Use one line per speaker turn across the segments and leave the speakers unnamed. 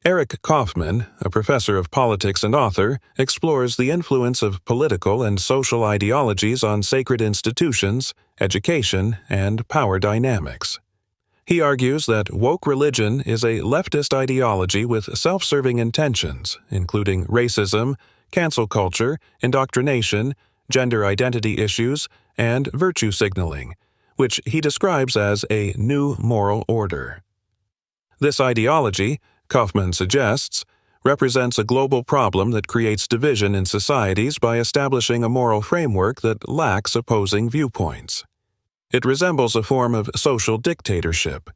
Eric Kaufmann, a professor of politics and author, explores the influence of political and social ideologies on sacred institutions, education, and power dynamics. He argues that woke religion is a leftist ideology with self-serving intentions, including racism, cancel culture, indoctrination, gender identity issues, and virtue signaling, which he describes as a new moral order. This ideology, Kaufmann suggests, represents a global problem that creates division in societies by establishing a moral framework that lacks opposing viewpoints. It resembles a form of social dictatorship,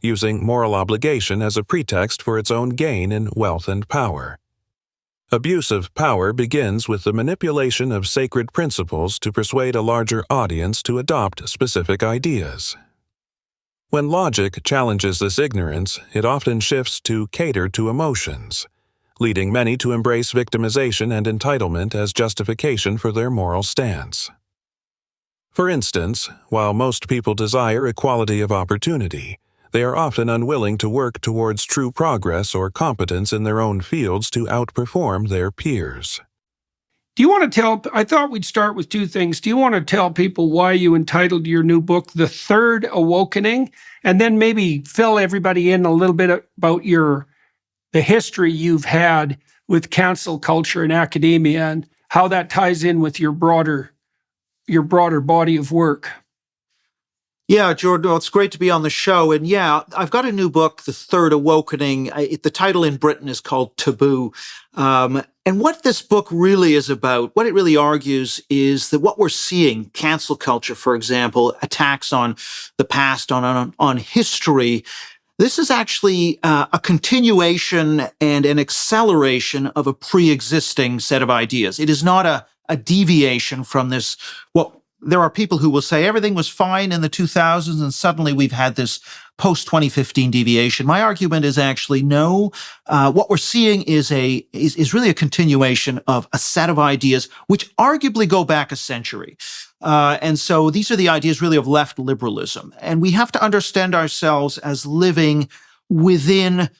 using moral obligation as a pretext for its own gain in wealth and power. Abuse of power begins with the manipulation of sacred principles to persuade a larger audience to adopt specific ideas. When logic challenges this ignorance, it often shifts to cater to emotions, leading many to embrace victimization and entitlement as justification for their moral stance. For instance, while most people desire equality of opportunity, they are often unwilling to work towards true progress or competence in their own fields to outperform their peers.
Do you want to I thought we'd start with two things. Do you want to tell people why you entitled your new book, The Third Awakening? And then maybe fill everybody in a little bit about the history you've had with cancel culture and academia and how that ties in with your broader body of work.
Yeah, Jordan, well, it's great to be on the show. And yeah, I've got a new book, The Third Awakening. The title in Britain is called Taboo. And what this book really is about, what it really argues is that what we're seeing, cancel culture, for example, attacks on the past, on history, this is actually a continuation and an acceleration of a pre-existing set of ideas. It is not a deviation from this. There are people who will say everything was fine in the 2000s and suddenly we've had this post-2015 deviation. My argument is actually no. What we're seeing is really a continuation of a set of ideas which arguably go back a century. And so these are the ideas really of left liberalism. And we have to understand ourselves as living within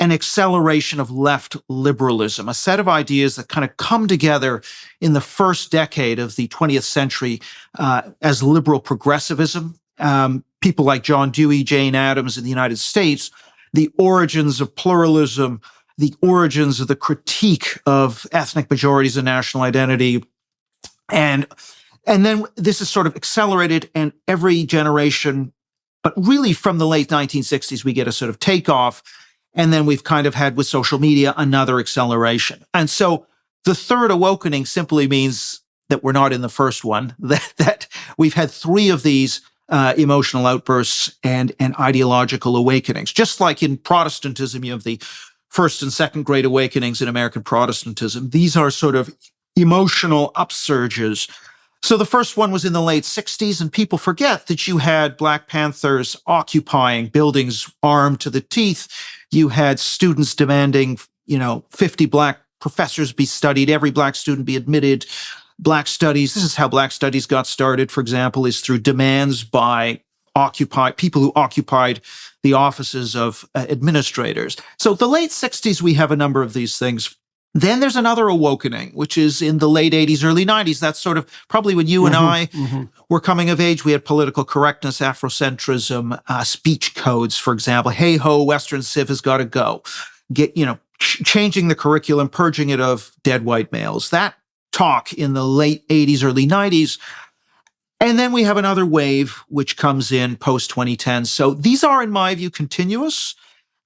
an acceleration of left liberalism, a set of ideas that kind of come together in the first decade of the 20th century as liberal progressivism. People like John Dewey, Jane Addams in the United States, the origins of pluralism, the origins of the critique of ethnic majorities and national identity. And then this is sort of accelerated, and every generation, but really from the late 1960s, we get a sort of takeoff. And then we've kind of had with social media another acceleration. And so the third awakening simply means that we're not in the first one, that we've had three of these emotional outbursts and ideological awakenings. Just like in Protestantism, you have the first and second great awakenings in American Protestantism. These are sort of emotional upsurges. So the first one was in the late 60s, and people forget that you had Black Panthers occupying buildings armed to the teeth. You had students demanding, 50 Black professors be studied, every Black student be admitted. Black studies, this is how Black studies got started, for example, is through demands by people who occupied the offices of administrators. So the late 60s, we have a number of these things. Then there's another awakening, which is in the late 80s, early 90s. That's sort of probably when you and I were coming of age. We had political correctness, Afrocentrism, speech codes, for example. Hey ho, Western Civ has got to go. Changing the curriculum, purging it of dead white males. That talk in the late 80s, early 90s. And then we have another wave, which comes in post-2010. So these are, in my view, continuous.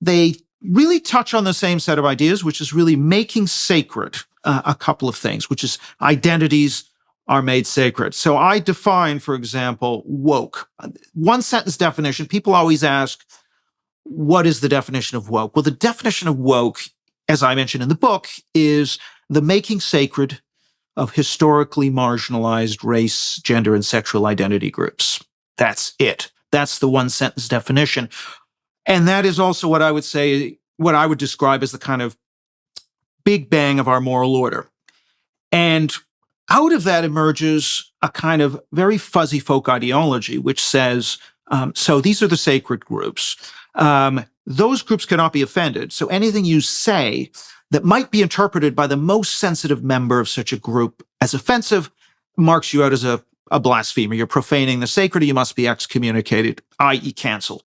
They really touch on the same set of ideas, which is really making sacred a couple of things, which is identities are made sacred. So I define, for example, woke. One sentence definition. People always ask, what is the definition of woke? Well, the definition of woke, as I mentioned in the book, is the making sacred of historically marginalized race, gender, and sexual identity groups. That's it. That's the one sentence definition. And that is also what I would describe as the kind of big bang of our moral order. And out of that emerges a kind of very fuzzy folk ideology, which says, so these are the sacred groups. those groups cannot be offended. So anything you say that might be interpreted by the most sensitive member of such a group as offensive marks you out as a blasphemer. You're profaning the sacred, you must be excommunicated, i.e. canceled.